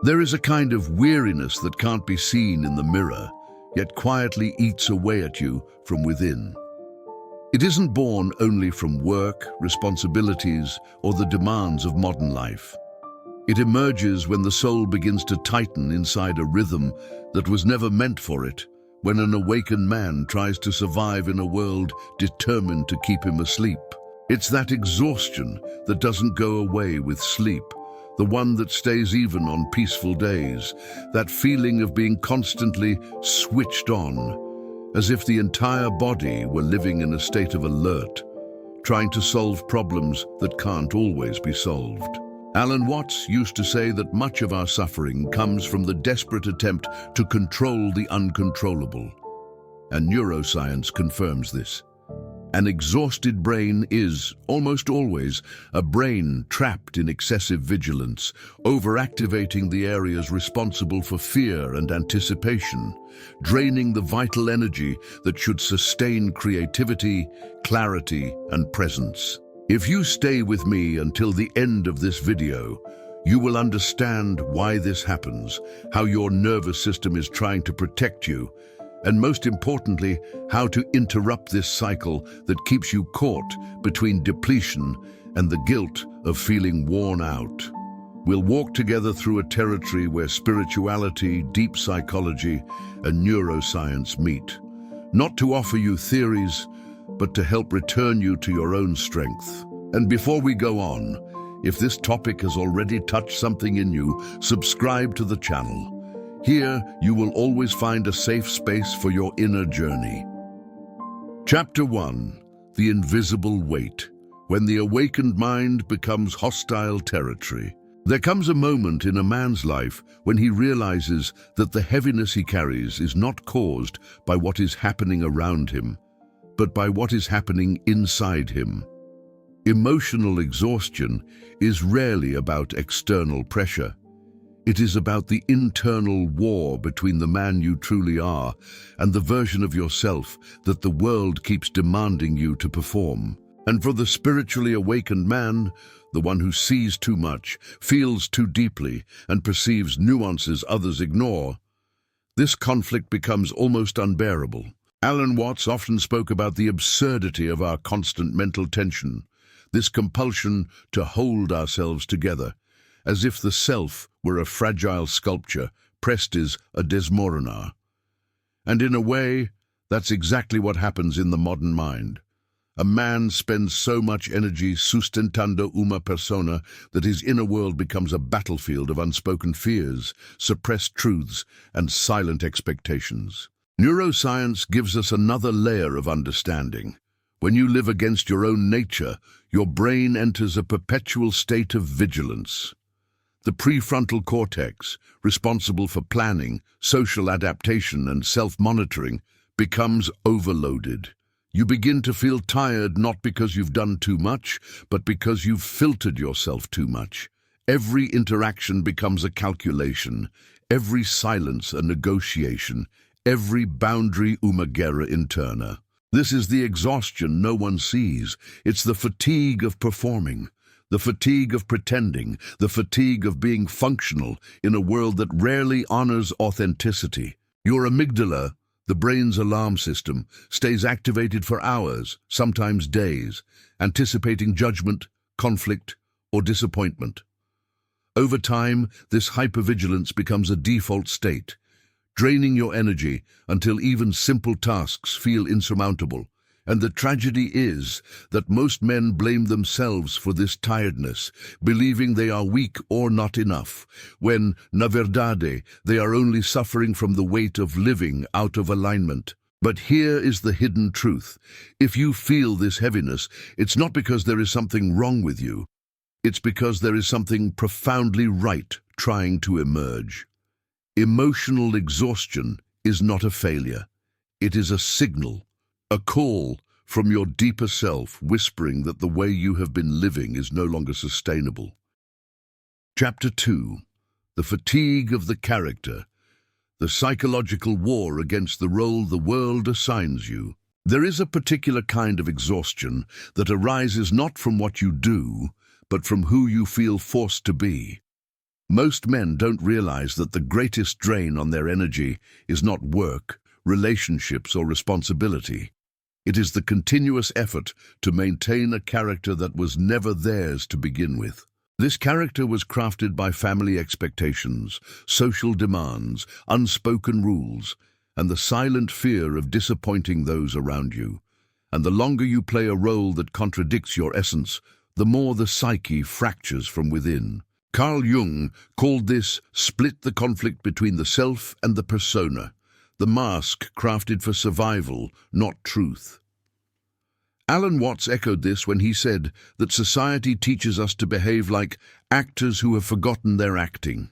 There is a kind of weariness that can't be seen in the mirror, yet quietly eats away at you from within. It isn't born only from work, responsibilities, or the demands of modern life. It emerges when the soul begins to tighten inside a rhythm that was never meant for it, when an awakened man tries to survive in a world determined to keep him asleep. It's that exhaustion that doesn't go away with sleep, the one that stays even on peaceful days, that feeling of being constantly switched on, as if the entire body were living in a state of alert, trying to solve problems that can't always be solved. Alan Watts used to say that much of our suffering comes from the desperate attempt to control the uncontrollable, and neuroscience confirms this. An exhausted brain is, almost always, a brain trapped in excessive vigilance, overactivating the areas responsible for fear and anticipation, draining the vital energy that should sustain creativity, clarity, and presence. If you stay with me until the end of this video, you will understand why this happens, how your nervous system is trying to protect you, and most importantly, how to interrupt this cycle that keeps you caught between depletion and the guilt of feeling worn out. We'll walk together through a territory where spirituality, deep psychology, and neuroscience meet, not to offer you theories, but to help return you to your own strength. And before we go on, if this topic has already touched something in you, subscribe to the channel. Here, you will always find a safe space for your inner journey. Chapter 1. The Invisible Weight. When the awakened mind becomes hostile territory. There comes a moment in a man's life when he realizes that the heaviness he carries is not caused by what is happening around him, but by what is happening inside him. Emotional exhaustion is rarely about external pressure. It is about the internal war between the man you truly are and the version of yourself that the world keeps demanding you to perform. And for the spiritually awakened man, the one who sees too much, feels too deeply, and perceives nuances others ignore, this conflict becomes almost unbearable. Alan Watts often spoke about the absurdity of our constant mental tension, this compulsion to hold ourselves together, as if the self were a fragile sculpture pressed as a desmoronar. And in a way, that's exactly what happens in the modern mind. A man spends so much energy sustentando una persona that his inner world becomes a battlefield of unspoken fears, suppressed truths, and silent expectations. Neuroscience gives us another layer of understanding. When you live against your own nature, your brain enters a perpetual state of vigilance. The prefrontal cortex, responsible for planning, social adaptation, and self-monitoring, becomes overloaded. You begin to feel tired not because you've done too much, but because you've filtered yourself too much. Every interaction becomes a calculation, every silence a negotiation, every boundary una guerra interna. This is the exhaustion no one sees. It's the fatigue of performing, the fatigue of pretending, the fatigue of being functional in a world that rarely honors authenticity. Your amygdala, the brain's alarm system, stays activated for hours, sometimes days, anticipating judgment, conflict, or disappointment. Over time, this hypervigilance becomes a default state, draining your energy until even simple tasks feel insurmountable. And the tragedy is that most men blame themselves for this tiredness, believing they are weak or not enough, when, na verdade, they are only suffering from the weight of living out of alignment. But here is the hidden truth. If you feel this heaviness, it's not because there is something wrong with you. It's because there is something profoundly right trying to emerge. Emotional exhaustion is not a failure. It is a signal. A call from your deeper self whispering that the way you have been living is no longer sustainable. Chapter 2. The Fatigue of the Character. The psychological war against the role the world assigns you. There is a particular kind of exhaustion that arises not from what you do, but from who you feel forced to be. Most men don't realize that the greatest drain on their energy is not work, relationships, or responsibility. It is the continuous effort to maintain a character that was never theirs to begin with. This character was crafted by family expectations, social demands, unspoken rules, and the silent fear of disappointing those around you. And the longer you play a role that contradicts your essence, the more the psyche fractures from within. Carl Jung called this split the conflict between the self and the persona, the mask crafted for survival, not truth. Alan Watts echoed this when he said that society teaches us to behave like actors who have forgotten their acting.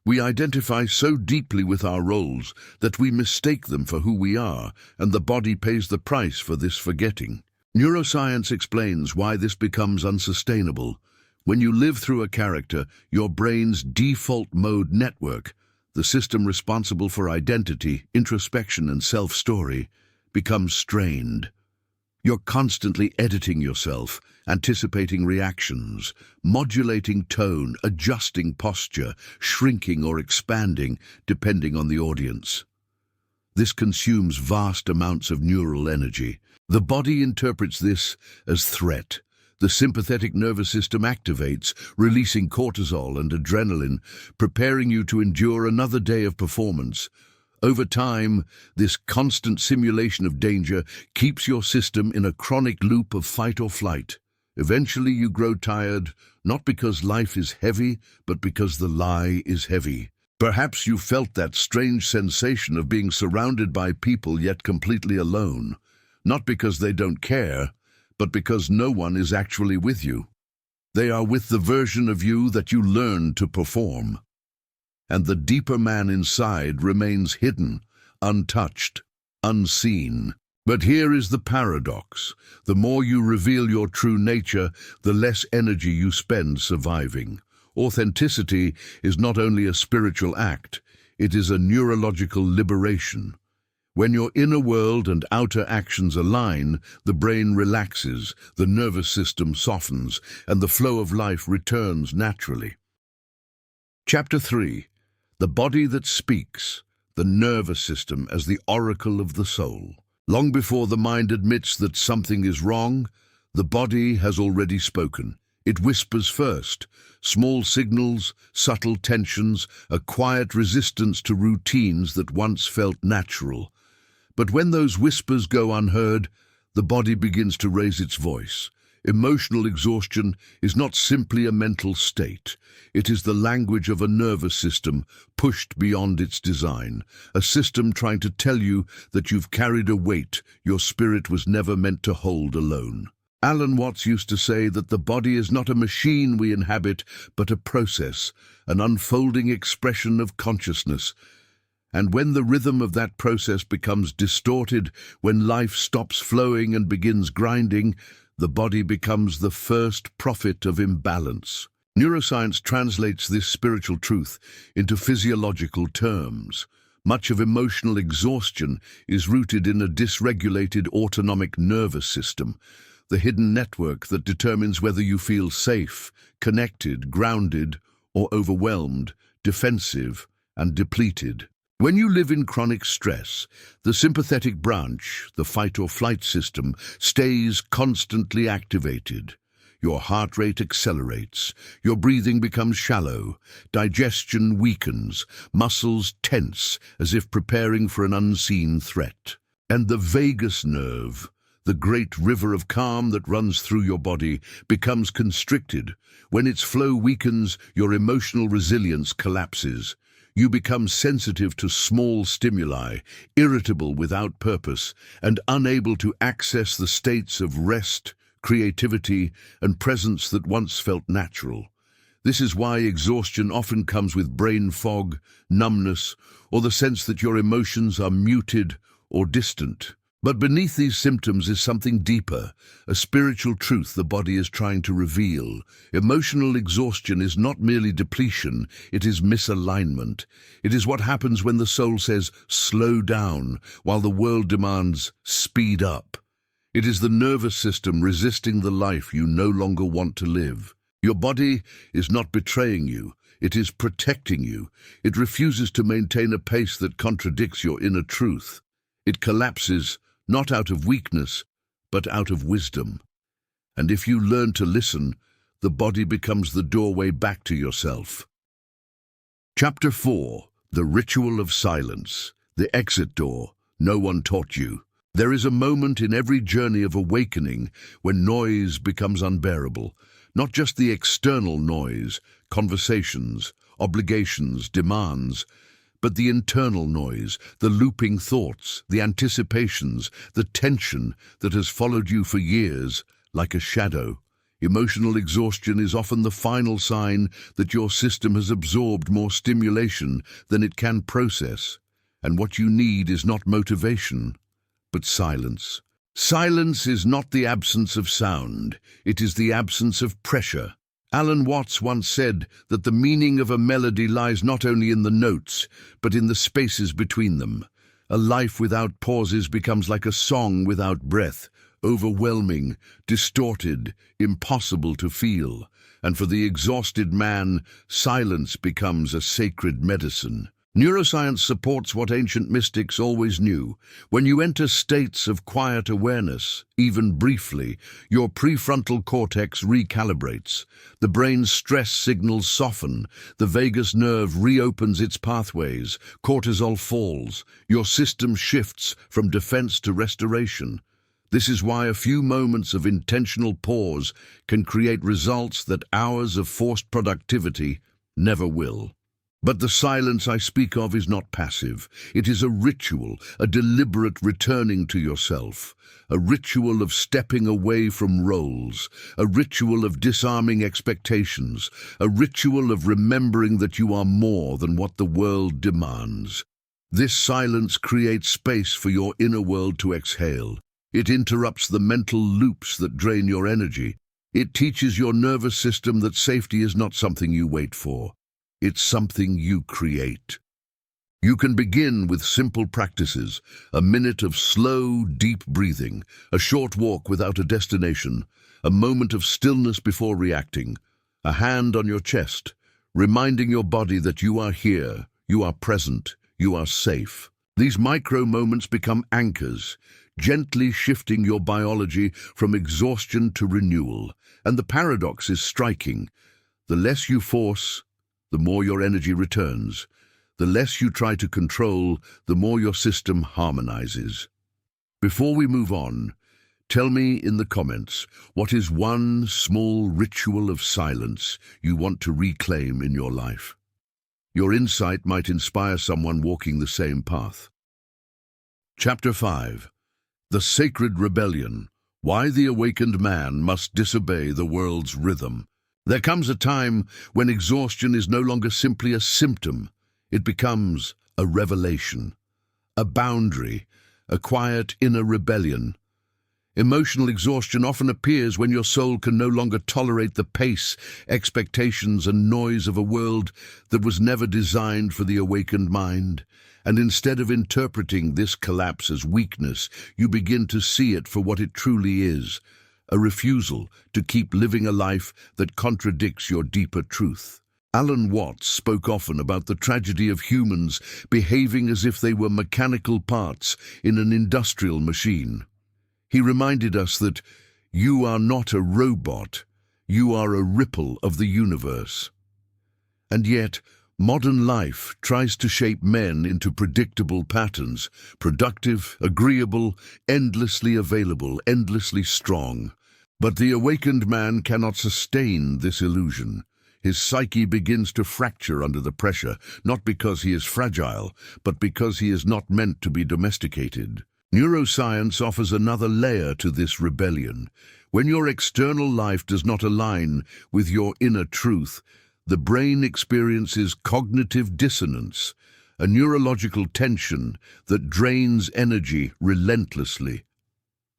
We identify so deeply with our roles that we mistake them for who we are, and the body pays the price for this forgetting. Neuroscience explains why this becomes unsustainable. When you live through a character, your brain's default mode network, the system responsible for identity, introspection, and self-story, becomes strained. You're constantly editing yourself, anticipating reactions, modulating tone, adjusting posture, shrinking or expanding, depending on the audience. This consumes vast amounts of neural energy. The body interprets this as threat. The sympathetic nervous system activates, releasing cortisol and adrenaline, preparing you to endure another day of performance. Over time, this constant simulation of danger keeps your system in a chronic loop of fight or flight. Eventually you grow tired, not because life is heavy, but because the lie is heavy. Perhaps you felt that strange sensation of being surrounded by people yet completely alone, not because they don't care, but because no one is actually with you. They are with the version of you that you learned to perform. And the deeper man inside remains hidden, untouched, unseen. But here is the paradox. The more you reveal your true nature, the less energy you spend surviving. Authenticity is not only a spiritual act, it is a neurological liberation. When your inner world and outer actions align, the brain relaxes, the nervous system softens, and the flow of life returns naturally. Chapter 3. The body that speaks, the nervous system as the oracle of the soul. Long before the mind admits that something is wrong, the body has already spoken. It whispers first, small signals, subtle tensions, a quiet resistance to routines that once felt natural. But when those whispers go unheard, the body begins to raise its voice. Emotional exhaustion is not simply a mental state. It is the language of a nervous system pushed beyond its design, a system trying to tell you that you've carried a weight your spirit was never meant to hold alone. Alan Watts used to say that the body is not a machine we inhabit, but a process, an unfolding expression of consciousness. And when the rhythm of that process becomes distorted, when life stops flowing and begins grinding, the body becomes the first prophet of imbalance. Neuroscience translates this spiritual truth into physiological terms. Much of emotional exhaustion is rooted in a dysregulated autonomic nervous system, the hidden network that determines whether you feel safe, connected, grounded, or overwhelmed, defensive, and depleted. When you live in chronic stress, the sympathetic branch, the fight-or-flight system, stays constantly activated. Your heart rate accelerates, your breathing becomes shallow, digestion weakens, muscles tense as if preparing for an unseen threat. And the vagus nerve, the great river of calm that runs through your body, becomes constricted. When its flow weakens, your emotional resilience collapses. You become sensitive to small stimuli, irritable without purpose, and unable to access the states of rest, creativity, and presence that once felt natural. This is why exhaustion often comes with brain fog, numbness, or the sense that your emotions are muted or distant. But beneath these symptoms is something deeper, a spiritual truth the body is trying to reveal. Emotional exhaustion is not merely depletion, it is misalignment. It is what happens when the soul says, slow down, while the world demands, speed up. It is the nervous system resisting the life you no longer want to live. Your body is not betraying you, It is protecting you. It refuses to maintain a pace that contradicts your inner truth. It collapses, not out of weakness, but out of wisdom. And if you learn to listen, the body becomes the doorway back to yourself. Chapter 4. The Ritual of Silence. The exit door. No one taught you. There is a moment in every journey of awakening when noise becomes unbearable. Not just the external noise, conversations, obligations, demands, but the internal noise, the looping thoughts, the anticipations, the tension that has followed you for years like a shadow. Emotional exhaustion is often the final sign that your system has absorbed more stimulation than it can process. And what you need is not motivation, but silence. Silence is not the absence of sound, it is the absence of pressure. Alan Watts once said that the meaning of a melody lies not only in the notes, but in the spaces between them. A life without pauses becomes like a song without breath, overwhelming, distorted, impossible to feel. And for the exhausted man, silence becomes a sacred medicine. Neuroscience supports what ancient mystics always knew. When you enter states of quiet awareness, even briefly, your prefrontal cortex recalibrates. The brain's stress signals soften. The vagus nerve reopens its pathways. Cortisol falls. Your system shifts from defense to restoration. This is why a few moments of intentional pause can create results that hours of forced productivity never will. But the silence I speak of is not passive. It is a ritual, a deliberate returning to yourself, a ritual of stepping away from roles, a ritual of disarming expectations, a ritual of remembering that you are more than what the world demands. This silence creates space for your inner world to exhale. It interrupts the mental loops that drain your energy. It teaches your nervous system that safety is not something you wait for. It's something you create. You can begin with simple practices, a minute of slow, deep breathing, a short walk without a destination, a moment of stillness before reacting, a hand on your chest, reminding your body that you are here, you are present, you are safe. These micro moments become anchors, gently shifting your biology from exhaustion to renewal. And the paradox is striking. The less you force, the more your energy returns. The less you try to control, the more your system harmonizes. Before we move on, tell me in the comments, what is one small ritual of silence you want to reclaim in your life? Your insight might inspire someone walking the same path. Chapter 5. The Sacred Rebellion. Why the awakened man must disobey the world's rhythm. There comes a time when exhaustion is no longer simply a symptom. It becomes a revelation, a boundary, a quiet inner rebellion. Emotional exhaustion often appears when your soul can no longer tolerate the pace, expectations, and noise of a world that was never designed for the awakened mind. And instead of interpreting this collapse as weakness, you begin to see it for what it truly is. A refusal to keep living a life that contradicts your deeper truth. Alan Watts spoke often about the tragedy of humans behaving as if they were mechanical parts in an industrial machine. He reminded us that you are not a robot, you are a ripple of the universe. And yet, modern life tries to shape men into predictable patterns, productive, agreeable, endlessly available, endlessly strong. But the awakened man cannot sustain this illusion. His psyche begins to fracture under the pressure, not because he is fragile, but because he is not meant to be domesticated. Neuroscience offers another layer to this rebellion. When your external life does not align with your inner truth, the brain experiences cognitive dissonance, a neurological tension that drains energy relentlessly.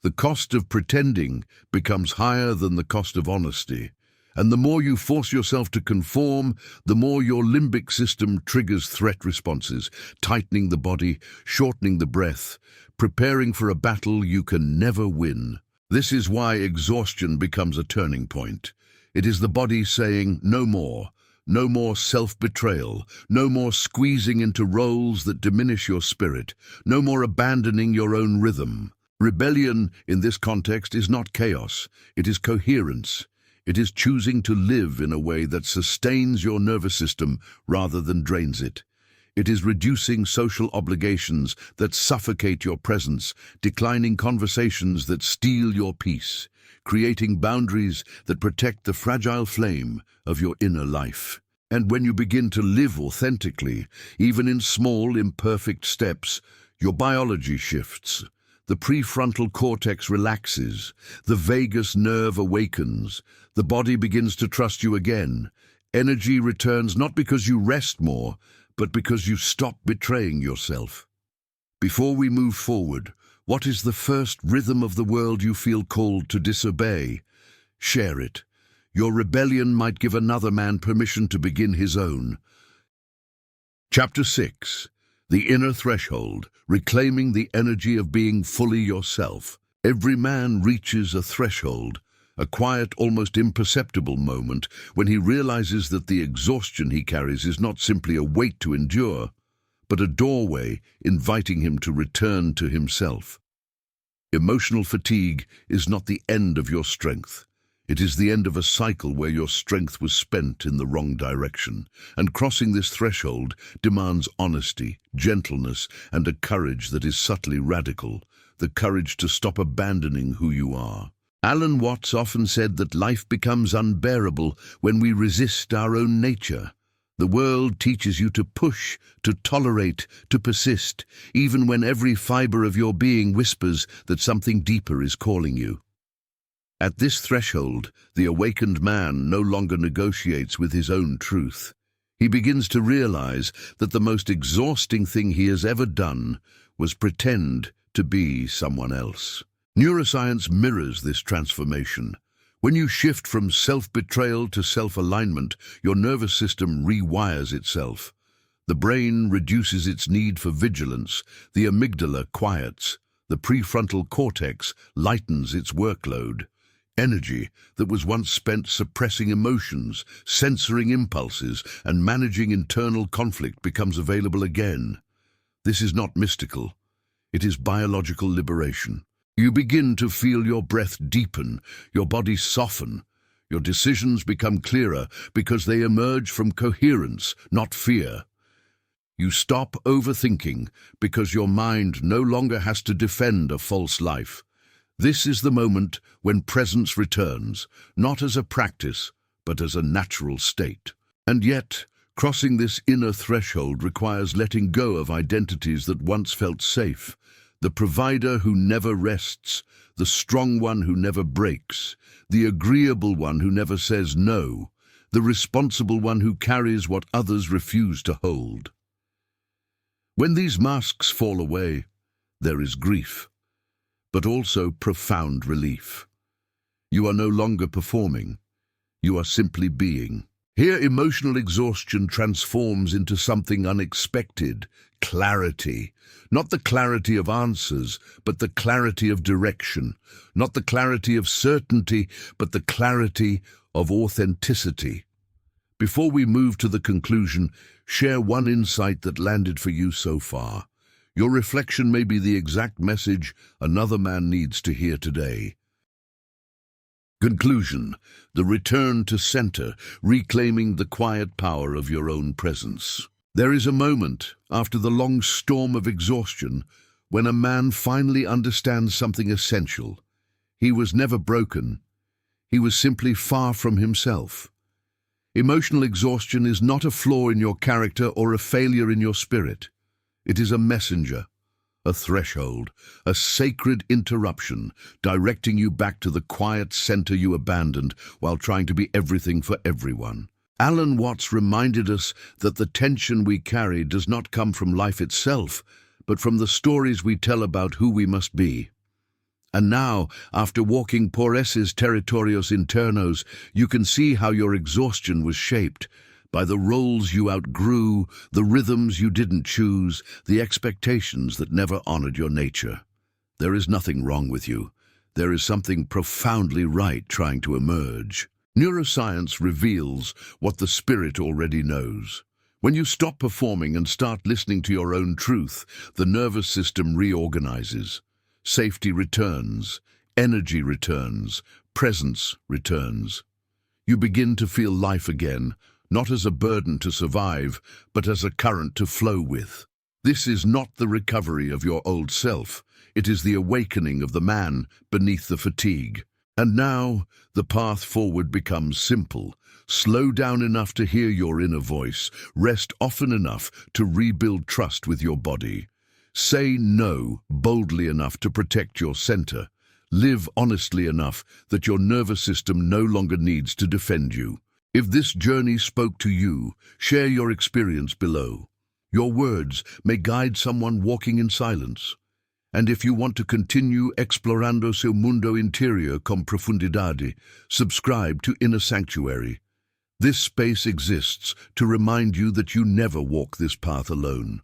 The cost of pretending becomes higher than the cost of honesty. And the more you force yourself to conform, the more your limbic system triggers threat responses, tightening the body, shortening the breath, preparing for a battle you can never win. This is why exhaustion becomes a turning point. It is the body saying, no more. No more self-betrayal. No more squeezing into roles that diminish your spirit. No more abandoning your own rhythm. Rebellion, in this context, is not chaos. It is coherence. It is choosing to live in a way that sustains your nervous system rather than drains it. It is reducing social obligations that suffocate your presence, declining conversations that steal your peace, creating boundaries that protect the fragile flame of your inner life. And when you begin to live authentically, even in small, imperfect steps, your biology shifts. The prefrontal cortex relaxes, the vagus nerve awakens, the body begins to trust you again. Energy returns not because you rest more, but because you stop betraying yourself. Before we move forward, what is the first rhythm of the world you feel called to disobey? Share it. Your rebellion might give another man permission to begin his own. Chapter 6. The Inner Threshold, Reclaiming the Energy of Being Fully Yourself. Every man reaches a threshold, a quiet, almost imperceptible moment when he realizes that the exhaustion he carries is not simply a weight to endure, but a doorway inviting him to return to himself. Emotional fatigue is not the end of your strength. It is the end of a cycle where your strength was spent in the wrong direction, and crossing this threshold demands honesty, gentleness, and a courage that is subtly radical, the courage to stop abandoning who you are. Alan Watts often said that life becomes unbearable when we resist our own nature. The world teaches you to push, to tolerate, to persist, even when every fiber of your being whispers that something deeper is calling you. At this threshold, the awakened man no longer negotiates with his own truth. He begins to realize that the most exhausting thing he has ever done was pretend to be someone else. Neuroscience mirrors this transformation. When you shift from self-betrayal to self-alignment, your nervous system rewires itself. The brain reduces its need for vigilance, the amygdala quiets, the prefrontal cortex lightens its workload. Energy that was once spent suppressing emotions, censoring impulses, and managing internal conflict becomes available again. This is not mystical. It is biological liberation. You begin to feel your breath deepen, your body soften. Your decisions become clearer because they emerge from coherence, not fear. You stop overthinking because your mind no longer has to defend a false life. This is the moment when presence returns, not as a practice, but as a natural state. And yet, crossing this inner threshold requires letting go of identities that once felt safe. The provider who never rests, the strong one who never breaks, the agreeable one who never says no, the responsible one who carries what others refuse to hold. When these masks fall away, there is grief, but also profound relief. You are no longer performing. You are simply being. Here, emotional exhaustion transforms into something unexpected, clarity. Not the clarity of answers, but the clarity of direction. Not the clarity of certainty, but the clarity of authenticity. Before we move to the conclusion, share one insight that landed for you so far. Your reflection may be the exact message another man needs to hear today. Conclusion: the return to center, reclaiming the quiet power of your own presence. There is a moment, after the long storm of exhaustion, when a man finally understands something essential. He was never broken. He was simply far from himself. Emotional exhaustion is not a flaw in your character or a failure in your spirit. It is a messenger, a threshold, a sacred interruption, directing you back to the quiet center you abandoned while trying to be everything for everyone. Alan Watts reminded us that the tension we carry does not come from life itself, but from the stories we tell about who we must be. And now, after walking por esos territorios internos, you can see how your exhaustion was shaped by the roles you outgrew, the rhythms you didn't choose, the expectations that never honored your nature. There is nothing wrong with you. There is something profoundly right trying to emerge. Neuroscience reveals what the spirit already knows. When you stop performing and start listening to your own truth, the nervous system reorganizes. Safety returns, energy returns, presence returns. You begin to feel life again, not as a burden to survive, but as a current to flow with. This is not the recovery of your old self. It is the awakening of the man beneath the fatigue. And now, the path forward becomes simple. Slow down enough to hear your inner voice. Rest often enough to rebuild trust with your body. Say no boldly enough to protect your center. Live honestly enough that your nervous system no longer needs to defend you. If this journey spoke to you, share your experience below. Your words may guide someone walking in silence. And if you want to continue explorando seu mundo interior con profundidade, subscribe to Inner Sanctuary. This space exists to remind you that you never walk this path alone.